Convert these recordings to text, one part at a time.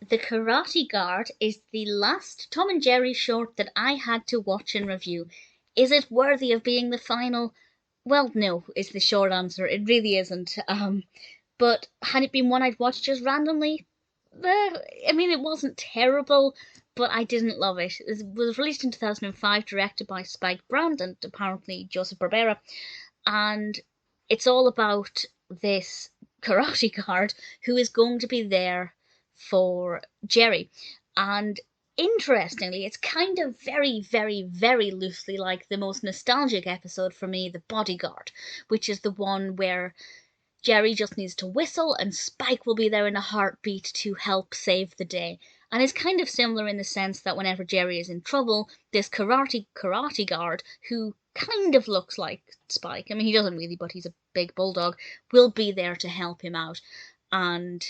The Karate Guard is the last Tom and Jerry short that I had to watch and review. Is it worthy of being the final? Well, no, is the short answer. It really isn't. But had it been one I'd watched just randomly, I mean, it wasn't terrible, but I didn't love it. It was released in 2005, directed by Spike Brandt and apparently Joseph Barbera, and it's all about this karate guard who is going to be there for Jerry. And interestingly, it's kind of very, very, very loosely like the most nostalgic episode for me, The Bodyguard, which is the one where Jerry just needs to whistle and Spike will be there in a heartbeat to help save the day. And it's kind of similar in the sense that whenever Jerry is in trouble, this karate guard who kind of looks like Spike, I mean he doesn't really, but he's a big bulldog, will be there to help him out. And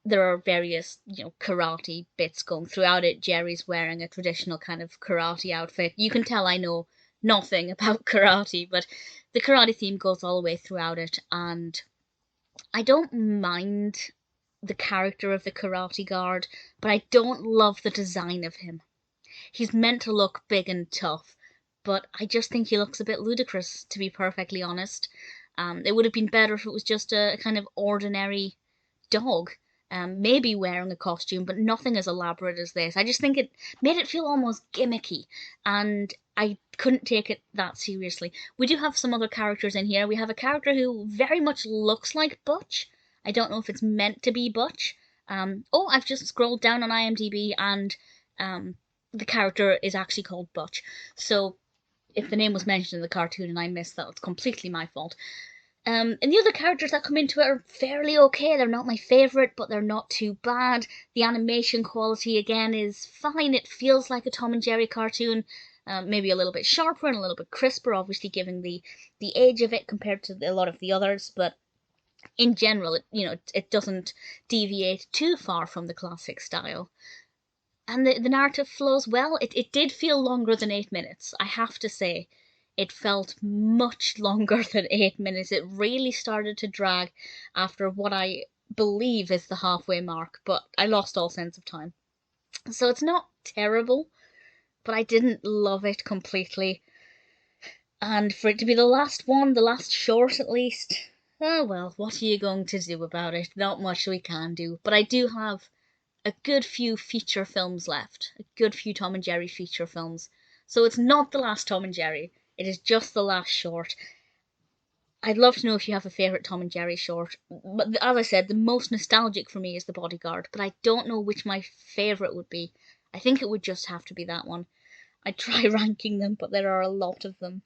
there are various, karate bits going throughout it. Jerry's wearing a traditional kind of karate outfit. You can tell I know nothing about karate, but the karate theme goes all the way throughout it, and I don't mind the character of the karate guard, but I don't love the design of him. He's meant to look big and tough, but I just think he looks a bit ludicrous, to be perfectly honest. It would have been better if it was just a kind of ordinary dog, maybe wearing a costume, but nothing as elaborate as this. I just think it made it feel almost gimmicky, and I couldn't take it that seriously. We do have some other characters in here. We have a character who very much looks like Butch. I don't know if it's meant to be Butch. Oh, I've just scrolled down on IMDb, and the character is actually called Butch. So if the name was mentioned in the cartoon and I missed that, it's completely my fault. And the other characters that come into it are fairly okay. They're not my favourite, but they're not too bad. The animation quality, again, is fine. It feels like a Tom and Jerry cartoon. Maybe a little bit sharper and a little bit crisper, obviously given the age of it compared to a lot of the others. But in general, it doesn't deviate too far from the classic style. And the narrative flows well. It did feel longer than 8 minutes, I have to say. It felt much longer than 8 minutes. It really started to drag after what I believe is the halfway mark, but I lost all sense of time. So it's not terrible, but I didn't love it completely. And for it to be the last one, the last short at least, oh well, what are you going to do about it? Not much we can do. But I do have a good few feature films left. A good few Tom and Jerry feature films. So it's not the last Tom and Jerry. It is just the last short. I'd love to know if you have a favourite Tom and Jerry short. But as I said, the most nostalgic for me is The Bodyguard. But I don't know which my favourite would be. I think it would just have to be that one. I'd try ranking them, but there are a lot of them.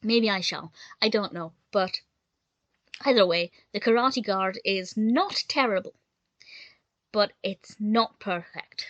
Maybe I shall. I don't know. But either way, The Karate Guard is not terrible. But it's not perfect.